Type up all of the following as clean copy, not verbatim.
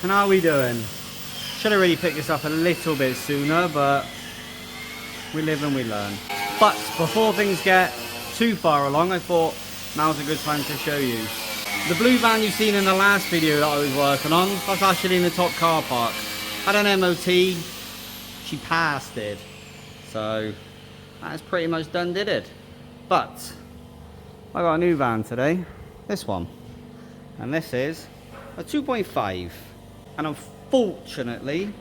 And how are we doing? Should have really picked this up a little bit sooner, but we live and we learn. But before things get too far along, I thought now's a good time to show you. The blue van you've seen in the last video that I was working on, that's actually in the top car park. Had an MOT, she passed it. So that's pretty much done did it. But I got a new van today, this one. And this is a 2.5. And unfortunately,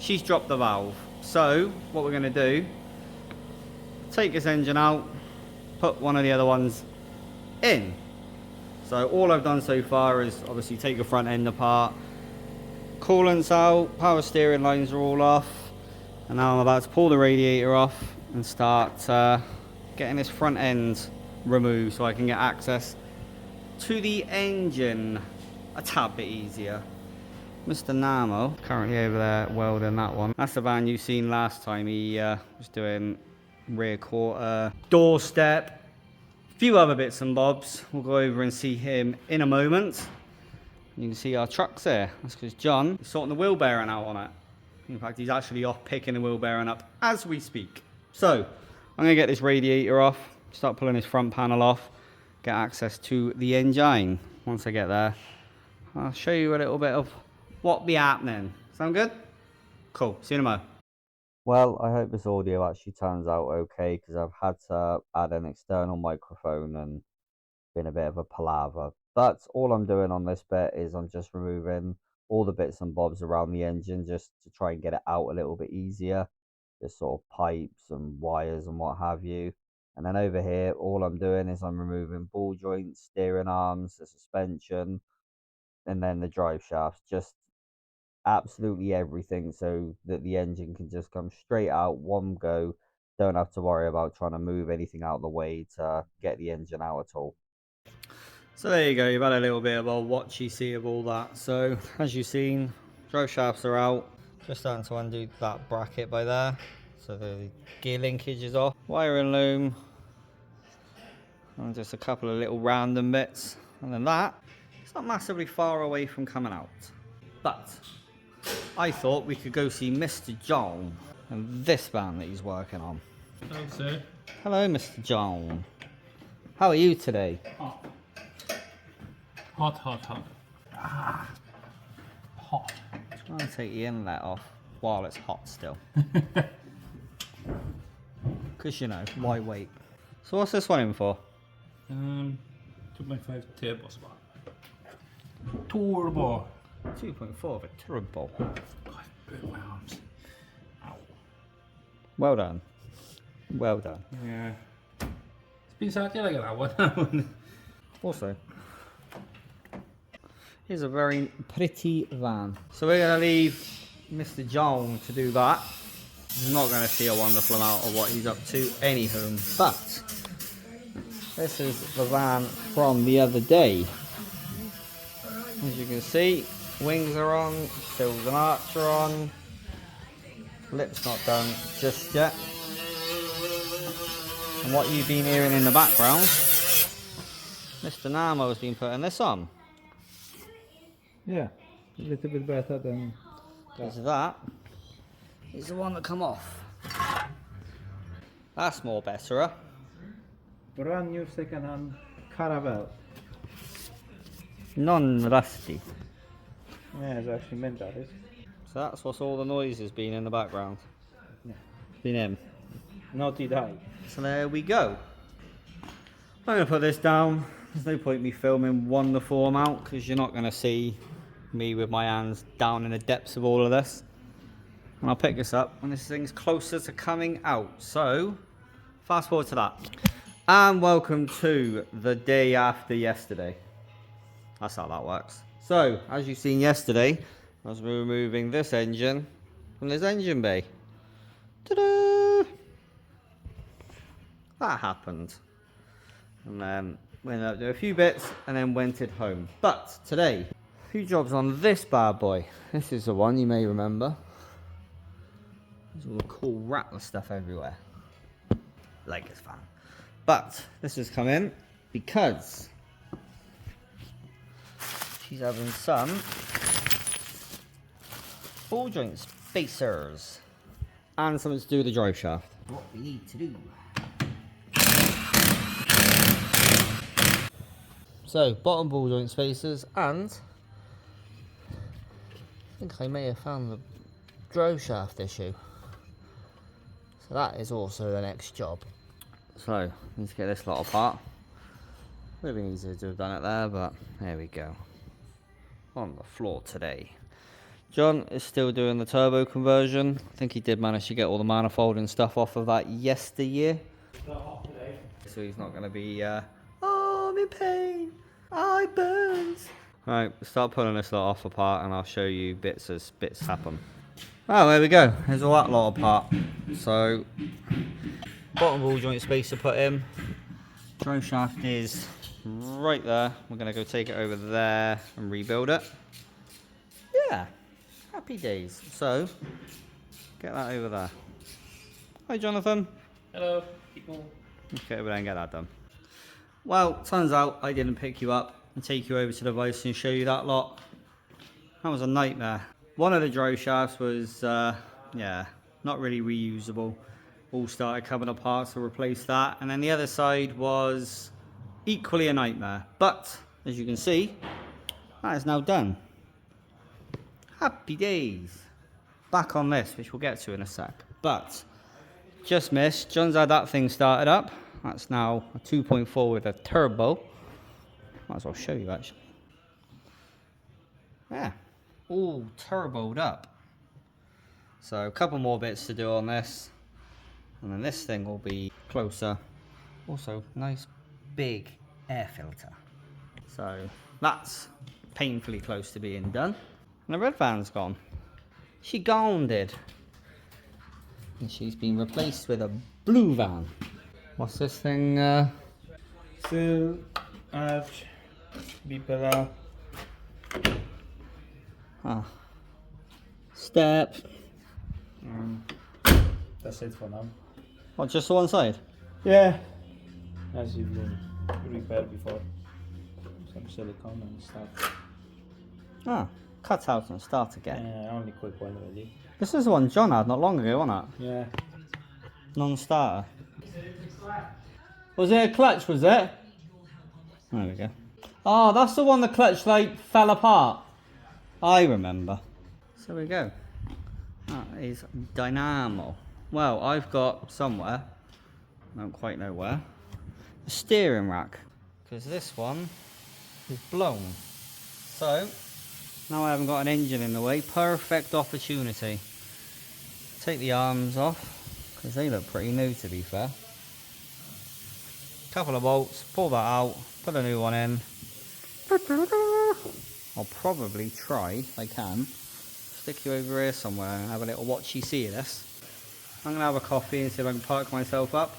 she's dropped the valve. So what we're going to do, take this engine out, put one of the other ones in. So all I've done so far is obviously take the front end apart, coolant's out, power steering lines are all off, and now I'm about to pull the radiator off and start getting this front end removed so I can get access to the engine a tad bit easier. Mr. Namo, currently over there welding that one. That's the van you've seen last time. He was doing rear quarter, doorstep, a few other bits and bobs. We'll go over and see him in a moment. You can see our trucks there. That's because John is sorting the wheel bearing out on it. In fact, he's actually off picking the wheel bearing up as we speak. So, I'm going to get this radiator off, start pulling this front panel off, get access to the engine. Once I get there, I'll show you a little bit of what be happening. Sound good? Cool. See you in a moment. Well, I hope this audio actually turns out okay, because I've had to add an external microphone and been a bit of a palaver. But all I'm doing on this bit is I'm just removing all the bits and bobs around the engine just to try and get it out a little bit easier. Just sort of pipes and wires and what have you. And then over here, all I'm doing is I'm removing ball joints, steering arms, the suspension, and then the drive shafts. Just absolutely everything so that the engine can just come straight out one go. Don't have to worry about trying to move anything out of the way to get the engine out at all. So there you go, you've had a little bit of a watch you see of all that. So as you've seen, drive shafts are out. Just starting to undo that bracket by there, so the gear linkage is off. Wire and loom, and just a couple of little random bits, and then that, it's not massively far away from coming out. But I thought we could go see Mr. John and this van that he's working on. Hello, sir. Hello, Mr. John. How are you today? Hot. Hot, hot, hot. Ah, hot. Try and take the inlet off while it's hot still. Because, you know, why wait? So what's this one in for? 2.5 turbo spot. Turbo. 2.4 of a turbo. God, burn my arms. Ow. Well done. Well done. Yeah. It's been sat there like that one. Also, here's a very pretty van. So we're going to leave Mr. John to do that. I'm not going to see a wonderful amount of what he's up to anywho, but this is the van from the other day. As you can see, wings are on, sills and arch are on, lips not done just yet. And what you've been hearing in the background, Mr. Namo has been putting this on. Yeah, a little bit better than Because that is the one that come off. That's more better, huh? brand new second-hand Caravelle. Non-rusty. Yeah, it's actually meant that is. So that's what's all the noise has been in the background. Yeah. Been in. Naughty die. So there we go. I'm going to put this down. There's no point me filming one the full amount because you're not going to see me with my hands down in the depths of all of this. And I'll pick this up when this thing's closer to coming out. So, fast forward to that. And welcome to the day after yesterday. That's how that works. So, as you've seen yesterday, I was removing this engine from this engine bay. Ta-da! That happened. And then went up to a few bits and then went it home. But today, a few jobs on this bad boy. This is the one you may remember. There's all the cool rattler stuff everywhere. Like it's fun. But this has come in because she's having some ball joint spacers, and something to do with the drive shaft. What we need to do. So, bottom ball joint spacers, and I think I may have found the drive shaft issue. So that is also the next job. So, need to get this lot apart. Would have been easier to have done it there, but there we go. On the floor today. John is still doing the turbo conversion. I think he did manage to get all the manifold and stuff off of that yesteryear. So he's not going to be, oh, I'm in pain. I burns. Right, start pulling this lot off apart and I'll show you bits as bits happen. Oh, there we go. There's all that lot apart. So, bottom ball joint spacer put in. Drive shaft is right there. We're going to go take it over there and rebuild it. Yeah, happy days. So, get that over there. Hi, Jonathan. Hello, people. Okay, over there and get that done. Well, turns out I didn't pick you up and take you over to the device and show you that lot. That was a nightmare. One of the drive shafts was, yeah, not really reusable. All started coming apart, so replace that. And then the other side was equally a nightmare. But, as you can see, that is now done. Happy days. Back on this, which we'll get to in a sec. But, just missed. John's had that thing started up. That's now a 2.4 with a turbo. Might as well show you actually. Yeah, all turboed up. So a couple more bits to do on this. And then this thing will be closer. Also, nice big air filter. So that's painfully close to being done. And the red van's gone. She gone did. And she's been replaced with a blue van. What's this thing? Still arch, B-pillar. Ah. Step. That's it for now. Oh, just the one side? Yeah, as you've been repaired before. Some silicone and stuff. Ah, cut out and start again. Yeah, only quick one really. This is the one John had not long ago, wasn't it? Yeah. Non-starter. Was it a clutch, was it? There we go. Oh, that's the one the clutch like fell apart. I remember. So there we go. That is dynamo. Well, I've got somewhere, I don't quite know where, a steering rack. Because this one is blown. So, now I haven't got an engine in the way. Perfect opportunity. Take the arms off. Because they look pretty new, to be fair. Couple of bolts, pull that out, put a new one in. I'll probably try, if I can, stick you over here somewhere and have a little watchy-see of this. I'm going to have a coffee and see if I can park myself up.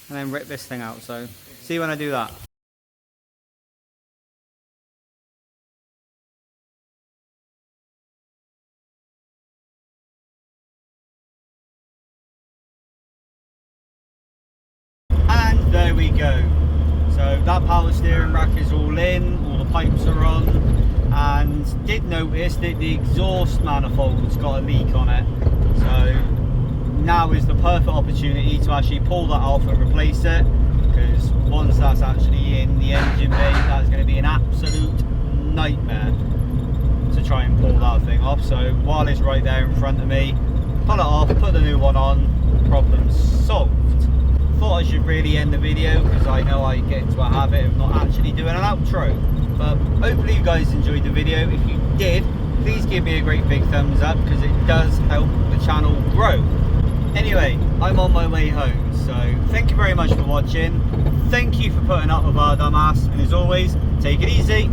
And then rip this thing out, so see you when I do that. There we go. So that power steering rack is all in, all the pipes are on, and did notice that the exhaust manifold's got a leak on it. So now is the perfect opportunity to actually pull that off and replace it, because once that's actually in the engine bay, that's going to be an absolute nightmare to try and pull that thing off. So while it's right there in front of me, pull it off, put the new one on, problem solved. Thought I should really end the video because I know I get into a habit of not actually doing an outro, but hopefully you guys enjoyed the video. If you did, please give me a great big thumbs up because it does help the channel grow. Anyway, I'm on my way home, so thank you very much for watching. Thank you for putting up with our dumbass, and as always, take it easy.